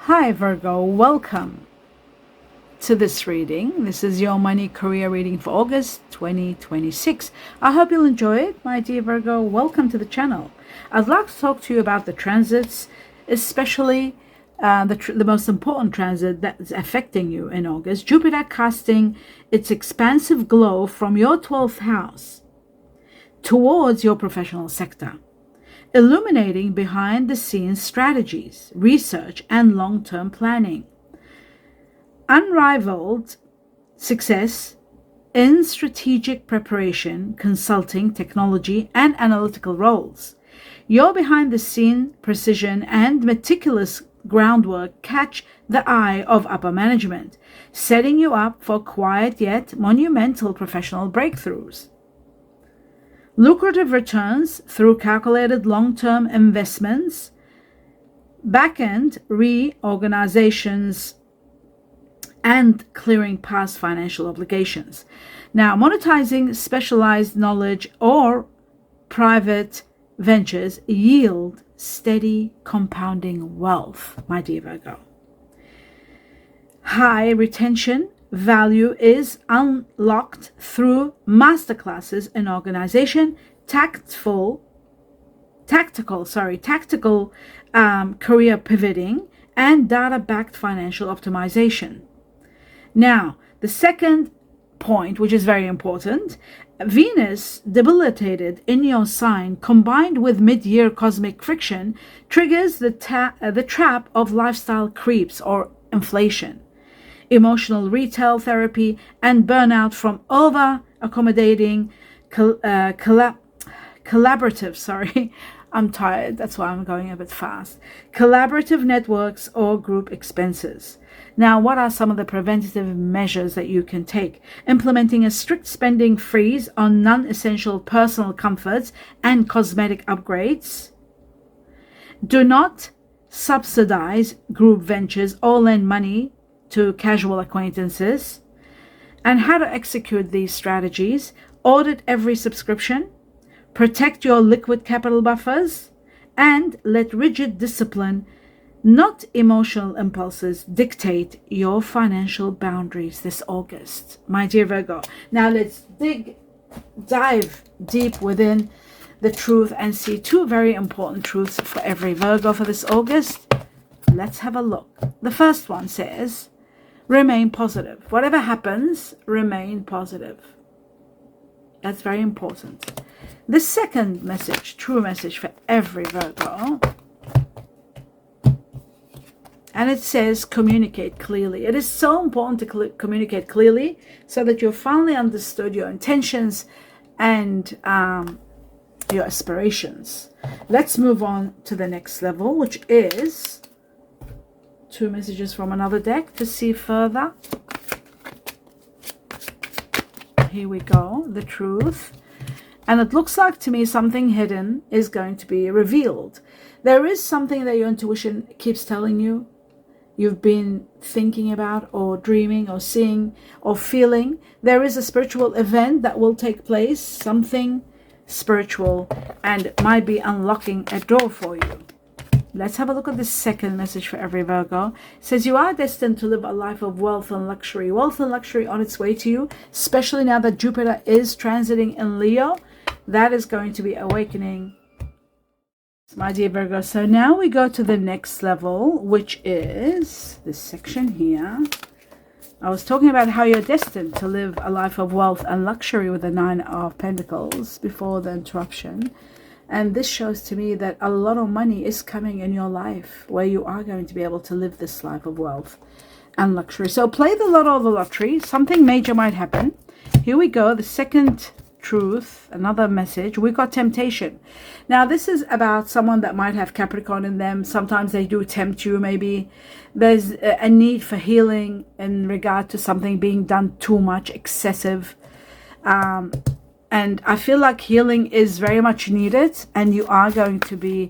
Hi Virgo, welcome to this reading. This is your money career reading for August 2026. I hope you'll enjoy it, my dear Virgo. Welcome to the channel. I'd like to talk to you about the transits, especially the most important transit that's affecting you in August. Jupiter casting its expansive glow from your 12th house towards your professional sector, illuminating behind-the-scenes strategies, research, and long-term planning. Unrivaled success in strategic preparation, consulting, technology, and analytical roles. Your behind-the-scene precision and meticulous groundwork catch the eye of upper management, setting you up for quiet yet monumental professional breakthroughs. Lucrative returns through calculated long-term investments, back-end reorganizations, and clearing past financial obligations. Now, monetizing specialized knowledge or private ventures yield steady compounding wealth, my dear Virgo. High retention value is unlocked through masterclasses in organization, tactical career pivoting, and data-backed financial optimization. Now, the second point, which is very important, Venus debilitated in your sign combined with mid-year cosmic friction triggers the trap of lifestyle creeps or inflation, emotional retail therapy, and burnout from over-accommodating collaborative, I'm tired, that's why I'm going a bit fast, collaborative networks or group expenses. Now, what are some of the preventative measures that you can take? Implementing a strict spending freeze on non-essential personal comforts and cosmetic upgrades. Do not subsidize group ventures or lend money to casual acquaintances. And how to execute these strategies: audit every subscription, protect your liquid capital buffers, and let rigid discipline, not emotional impulses, dictate your financial boundaries this August, my dear Virgo. Now let's dive deep within the truth and see two very important truths for every Virgo for this August. Let's have a look. The first one says, remain positive. Whatever happens, remain positive. That's very important. The second message, true message for every Virgo, and it says communicate clearly. It is so important to communicate clearly so that you've finally understood your intentions and your aspirations. Let's move on to the next level, which is two messages from another deck to see further. Here we go, the truth. And it looks like to me something hidden is going to be revealed. There is something that your intuition keeps telling you, you've been thinking about or dreaming or seeing or feeling. There is a spiritual event that will take place, something spiritual, and it might be unlocking a door for you. Let's have a look at the second message for every Virgo. It says you are destined to live a life of wealth and luxury. Wealth and luxury on its way to you, especially now that Jupiter is transiting in Leo. That is going to be awakening, my dear Virgo. So now we go to the next level, which is this section here. I was talking about how you're destined to live a life of wealth and luxury with the Nine of Pentacles before the interruption. And this shows to me that a lot of money is coming in your life where you are going to be able to live this life of wealth and luxury. So play the lotto or the lottery. Something major might happen. Here we go. The second truth, another message. We got temptation. Now this is about someone that might have Capricorn in them. Sometimes they do tempt you. Maybe there's a need for healing in regard to something being done too much, excessive. And I feel like healing is very much needed, and you are going to be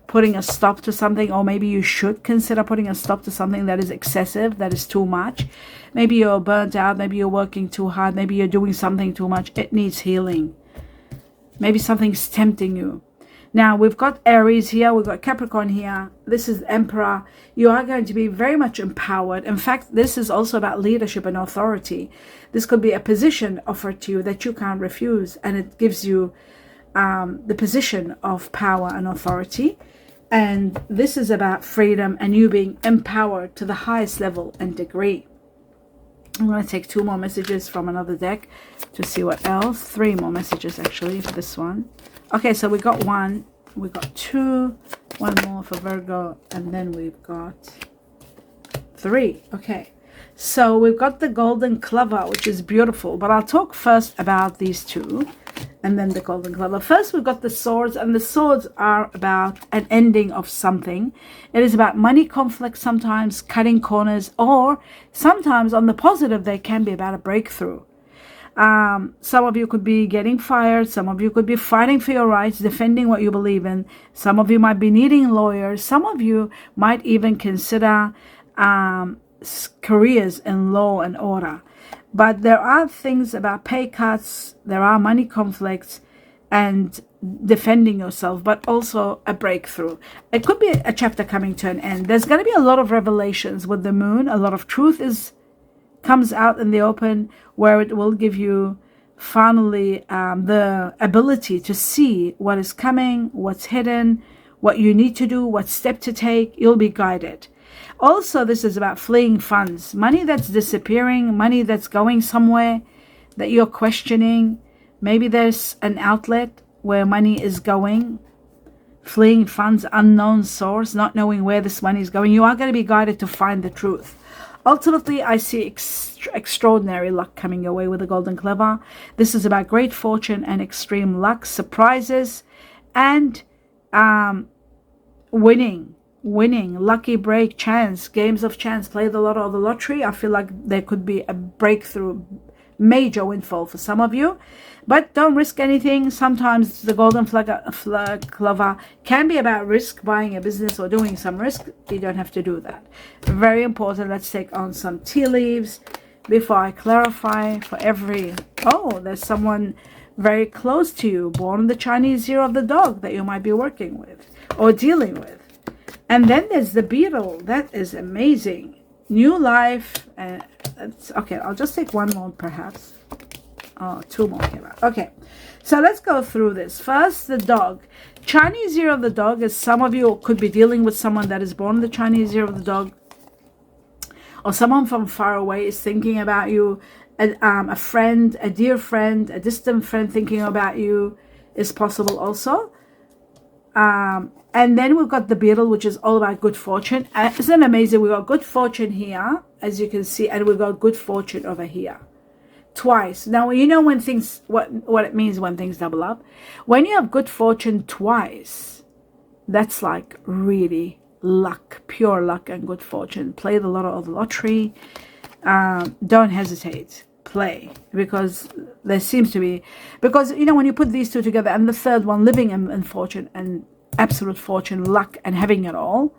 putting a stop to something, or maybe you should consider putting a stop to something that is excessive, that is too much. Maybe you're burnt out, maybe you're working too hard, maybe you're doing something too much. It needs healing. Maybe something's tempting you. Now, we've got Aries here, we've got Capricorn here. This is Emperor. You are going to be very much empowered. In fact, this is also about leadership and authority. This could be a position offered to you that you can't refuse, and it gives you the position of power and authority. And this is about freedom and you being empowered to the highest level and degree. I'm going to take 2 more messages from another deck to see what else. 3 more messages actually for this one. Okay, so we got 1, we got 2, 1 more for Virgo, and then we've got 3. Okay, so we've got the golden clover, which is beautiful, but I'll talk first about these 2 and then the golden clover. First, we've got the swords, and the swords are about an ending of something. It is about money conflict, sometimes cutting corners, or sometimes on the positive, they can be about a breakthrough. Some of you could be getting fired. Some of you could be fighting for your rights, defending what you believe in. Some of you might be needing lawyers. Some of you might even consider careers in law and order. But there are things about pay cuts, there are money conflicts, and defending yourself, but also a breakthrough. It could be a chapter coming to an end. There's going to be a lot of revelations with the moon. A lot of truth comes out in the open, where it will give you finally the ability to see what is coming, what's hidden, what you need to do, what step to take. You'll be guided. Also, this is about fleeing funds, money that's disappearing, money that's going somewhere that you're questioning. Maybe there's an outlet where money is going, fleeing funds, unknown source, not knowing where this money is going. You are going to be guided to find the truth. Ultimately, I see extraordinary luck coming your way with the golden clover. This is about great fortune and extreme luck, surprises, and winning, lucky break, chance, games of chance. Play the lotto or the lottery. I feel like there could be a breakthrough, major windfall for some of you, but don't risk anything. Sometimes the golden clover can be about risk, buying a business or doing some risk. You don't have to do that. Very important. Let's take on some tea leaves before I clarify for every... Oh, there's someone very close to you, born the Chinese year of the dog, that you might be working with or dealing with. And then there's the beetle. That is amazing. New life. Okay, I'll just take 1 more perhaps. Oh, 2 more came out. Okay, so let's go through this. First, the dog. Chinese year of the dog is, some of you could be dealing with someone that is born the Chinese year of the dog, or someone from far away is thinking about you. A friend, a dear friend, a distant friend thinking about you is possible also. And then we've got the beetle, which is all about good fortune. Isn't it amazing? We've got good fortune here, as you can see, and we've got good fortune over here. Twice. Now, you know when things, what it means when things double up? When you have good fortune twice, that's like really luck, pure luck and good fortune. Play the lotto or the lottery. Don't hesitate. Play, because there seems to be, because you know when you put these 2 together, and the third one, living in fortune and absolute fortune, luck, and having it all,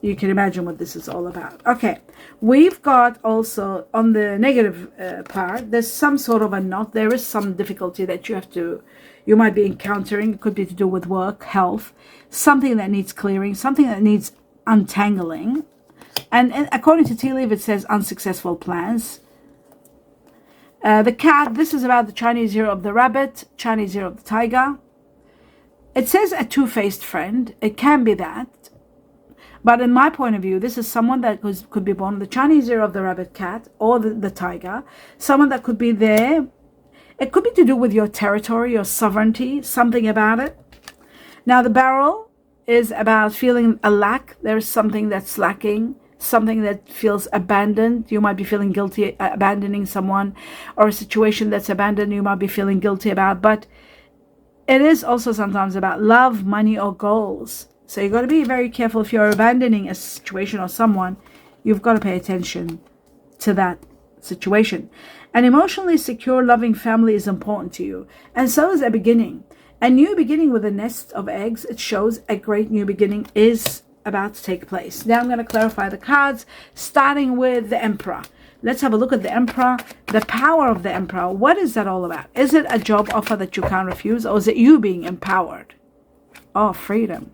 you can imagine what this is all about. Okay, we've got also on the negative part, there's some sort of a knot. There is some difficulty that you might be encountering. It could be to do with work, health, something that needs clearing, something that needs untangling. And according to tea leaf, it says unsuccessful plans. The cat, this is about the Chinese year of the rabbit, Chinese year of the tiger. It says a two-faced friend. It can be that. But in my point of view, this is someone that could be born the Chinese year of the rabbit, cat, or the tiger. Someone that could be there. It could be to do with your territory, your sovereignty, something about it. Now, the barrel is about feeling a lack. There's something that's lacking, something that feels abandoned. You might be feeling guilty abandoning someone, or a situation that's abandoned you might be feeling guilty about. But it is also sometimes about love, money, or goals. So you've got to be very careful. If you're abandoning a situation or someone, you've got to pay attention to that situation. An emotionally secure, loving family is important to you. And so is a beginning. A new beginning with a nest of eggs. It shows a great new beginning is about to take place. Now I'm going to clarify the cards, starting with the Emperor. Let's have a look at the Emperor. The power of the Emperor. What is that all about? Is it a job offer that you can't refuse, or is it you being empowered? Oh, freedom.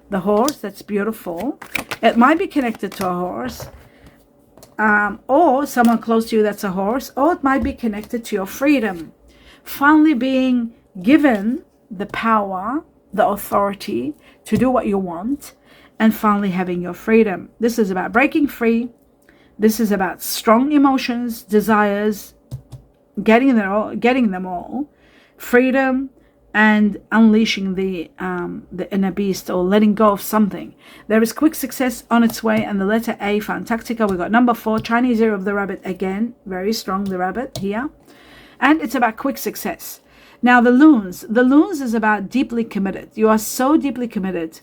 The horse, that's beautiful. It might be connected to a horse. Or someone close to you that's a horse. Or it might be connected to your freedom. Finally being given the power, the authority to do what you want. And finally having your freedom. This is about breaking free. This is about strong emotions, desires, getting them all. Freedom. And unleashing the inner beast, or letting go of something. There is quick success on its way, and the letter A, Fantastica. We got number 4, Chinese Year of the Rabbit again. Very strong, the rabbit here. And it's about quick success. Now the loons. The loons is about deeply committed. You are so deeply committed.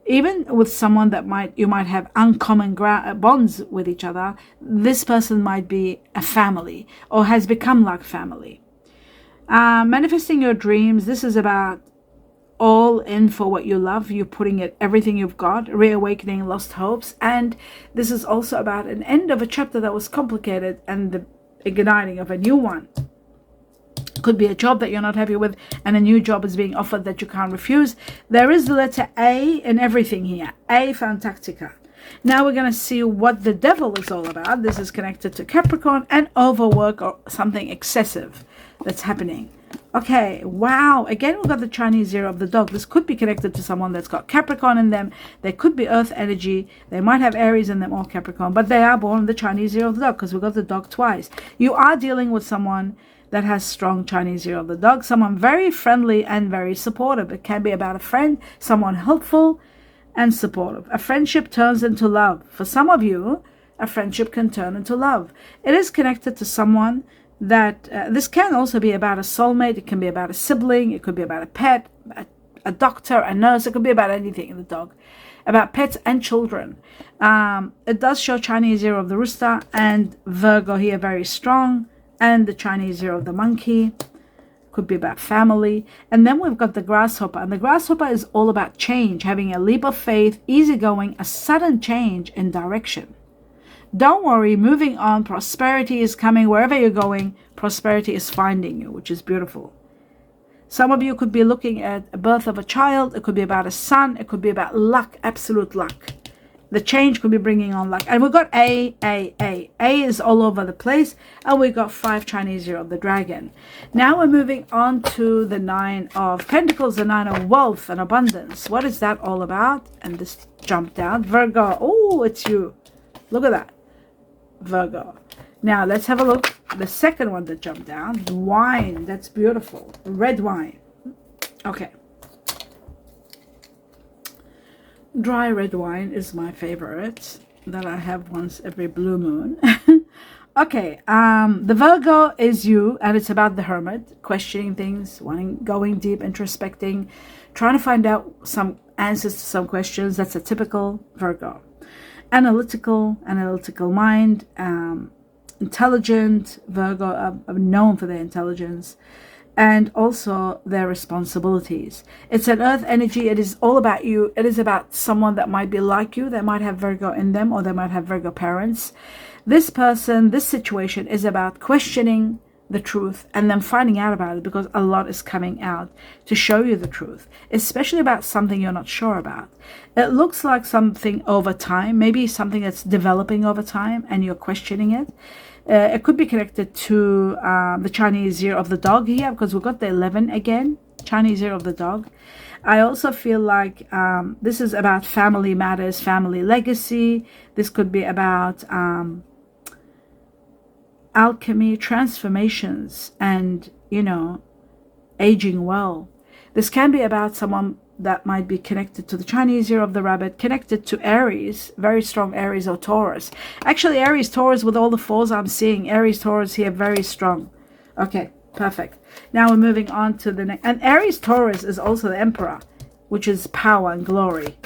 Even with someone that you might have uncommon bonds with each other. This person might be a family, or has become like family. Manifesting your dreams. This is about all in for what you love. You're putting it, everything you've got, reawakening lost hopes. And this is also about an end of a chapter that was complicated and the igniting of a new one. Could be a job that you're not happy with, and a new job is being offered that you can't refuse. There is the letter A in everything here. A, Fantastica. Now we're going to see what the devil is all about. This is connected to Capricorn and overwork, or something excessive that's happening. Okay, wow. Again, we've got the Chinese Year of the Dog. This could be connected to someone that's got Capricorn in them. They could be Earth energy. They might have Aries in them or Capricorn, but they are born the Chinese Year of the Dog, because we've got the dog twice. You are dealing with someone that has strong Chinese Year of the Dog, someone very friendly and very supportive. It can be about a friend, someone helpful and supportive. A friendship turns into love. For some of you, a friendship can turn into love. It is connected to someone that this can also be about a soulmate. It can be about a sibling. It could be about a pet, a doctor, a nurse. It could be about anything in the dog, about pets and children. It does show Chinese Year of the Rooster and Virgo here very strong, and the Chinese Year of the Monkey. Could be about family. And then we've got the grasshopper, and the grasshopper is all about change, having a leap of faith, easygoing, a sudden change in direction. Don't worry, moving on. Prosperity is coming. Wherever you're going, prosperity is finding you, which is beautiful. Some of you could be looking at a birth of a child. It could be about a son. It could be about luck, absolute luck. The change could be bringing on luck. And we've got A. A is all over the place. And we've got 5 Chinese Year of the Dragon. Now we're moving on to the 9 of Pentacles, the 9 of Wealth and Abundance. What is that all about? And this jumped out. Virgo. Oh, it's you. Look at that. Virgo. Now let's have a look. The second one that jumped down. Wine. That's beautiful. Red wine. Okay. Dry red wine is my favorite, that I have once every blue moon. Okay, the Virgo is you, and it's about the hermit, questioning things, going deep, introspecting, trying to find out some answers to some questions. That's a typical Virgo. Analytical mind, intelligent. Virgo are known for their intelligence, and also their responsibilities. It's an earth energy. It is all about you. It is about someone that might be like you. They might have Virgo in them, or they might have Virgo parents. This person, this situation is about questioning the truth and then finding out about it, because a lot is coming out to show you the truth, especially about something you're not sure about. It looks like something over time, maybe something that's developing over time and you're questioning it. It could be connected to the Chinese Year of the Dog here, because we've got the 11 again, Chinese Year of the Dog. I also feel like this is about family matters, family legacy. This could be about alchemy, transformations, and, aging well. This can be about someone that might be connected to the Chinese Year of the Rabbit, connected to Aries, very strong Aries or Taurus. Actually, Aries, Taurus, with all the 4s I'm seeing, Aries, Taurus here, very strong. Okay, perfect. Now we're moving on to the next. And Aries, Taurus is also the Emperor, which is power and glory.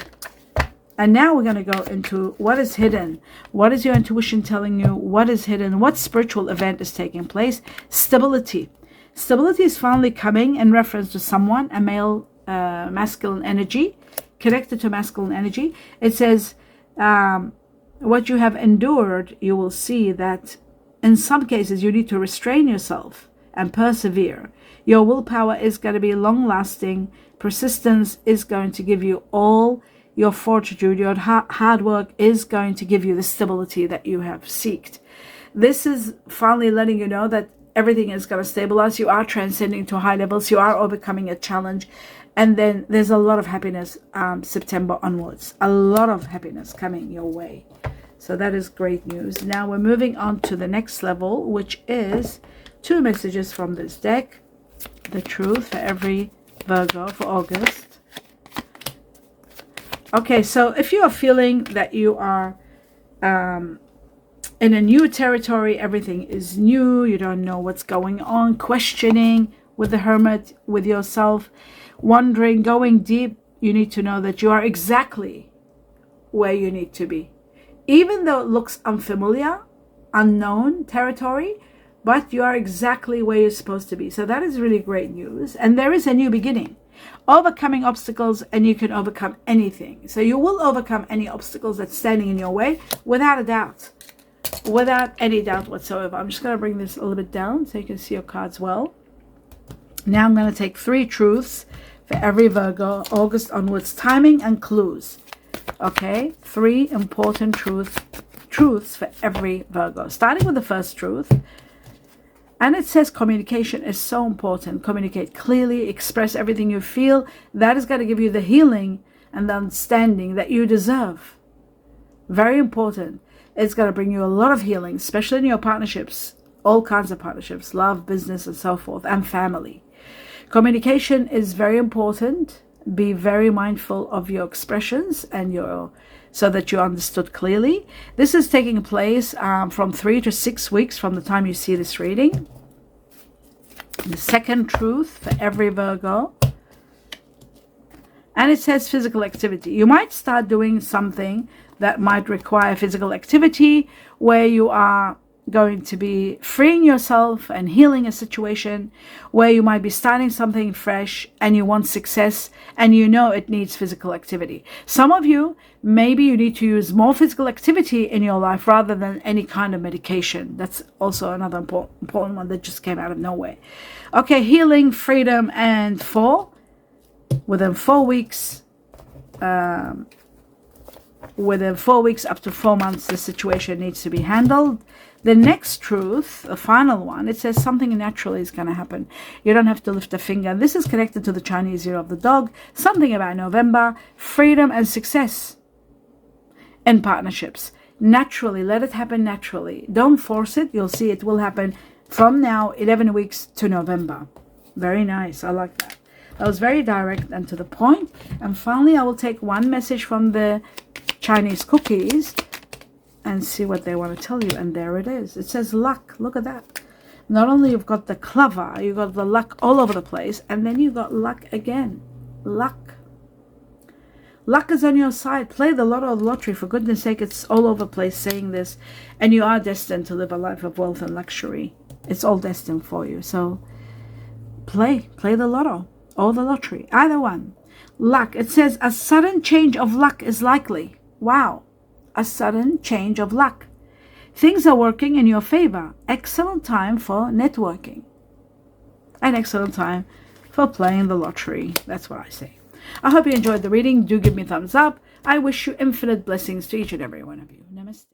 And now we're going to go into what is hidden. What is your intuition telling you? What is hidden? What spiritual event is taking place? Stability. Stability is finally coming in reference to someone, a male, masculine energy, connected to masculine energy. It says, what you have endured, you will see that in some cases you need to restrain yourself and persevere. Your willpower is going to be long-lasting. Persistence is going to give you all your fortitude. Your hard work is going to give you the stability that you have sought. This is finally letting you know that everything is going to stabilize. You are transcending to high levels. You are overcoming a challenge. And then there's a lot of happiness September onwards. A lot of happiness coming your way. So that is great news. Now we're moving on to the next level, which is 2 messages from this deck. The truth for every Virgo for August. Okay, so if you are feeling that you are in a new territory, everything is new, you don't know what's going on, questioning with the Hermit, with yourself, wondering, going deep, you need to know that you are exactly where you need to be. Even though it looks unfamiliar, unknown territory, but you are exactly where you're supposed to be. So that is really great news. And there is a new beginning. Overcoming obstacles, and you can overcome anything. So you will overcome any obstacles that's standing in your way without a doubt. Without any doubt whatsoever. I'm just going to bring this a little bit down so you can see your cards well. Now I'm going to take 3 truths for every Virgo, August onwards, timing and clues. Okay, 3 important truths for every Virgo. Starting with the first truth. And it says communication is so important. Communicate clearly, express everything you feel. That is going to give you the healing and the understanding that you deserve. Very important. It's going to bring you a lot of healing, especially in your partnerships, all kinds of partnerships, love, business, and so forth, and family. Communication is very important. Be very mindful of your expressions and so that you're understood clearly. This is taking place from 3 to 6 weeks from the time you see this reading. The second truth for every Virgo. And it says physical activity. You might start doing something that might require physical activity, where you are going to be freeing yourself and healing a situation, where you might be starting something fresh and you want success and you know it needs physical activity. Some of you, maybe you need to use more physical activity in your life rather than any kind of medication. That's also another important one that just came out of nowhere. Okay, healing, freedom, and within 4 weeks, within 4 weeks up to 4 months, the situation needs to be handled. The next truth, the final one, it says something naturally is going to happen. You don't have to lift a finger. This is connected to the Chinese Year of the Dog. Something about November, freedom and success in partnerships. Naturally, let it happen naturally. Don't force it. You'll see it will happen from now, 11 weeks to November. Very nice. I like that. That was very direct and to the point. And finally, I will take 1 message from the Chinese cookies and see what they want to tell you. And there it is. It says luck. Look at that. Not only you've got the clever, you've got the luck all over the place, and then you've got luck again. Luck. Luck is on your side. Play the lotto or the lottery. For goodness sake, it's all over the place saying this. And you are destined to live a life of wealth and luxury. It's all destined for you. So play the lotto or the lottery. Either one. Luck. It says a sudden change of luck is likely. Wow. A sudden change of luck. Things are working in your favor. Excellent time for networking. An excellent time for playing the lottery. That's what I say. I hope you enjoyed the reading. Do give me a thumbs up. I wish you infinite blessings to each and every one of you. Namaste.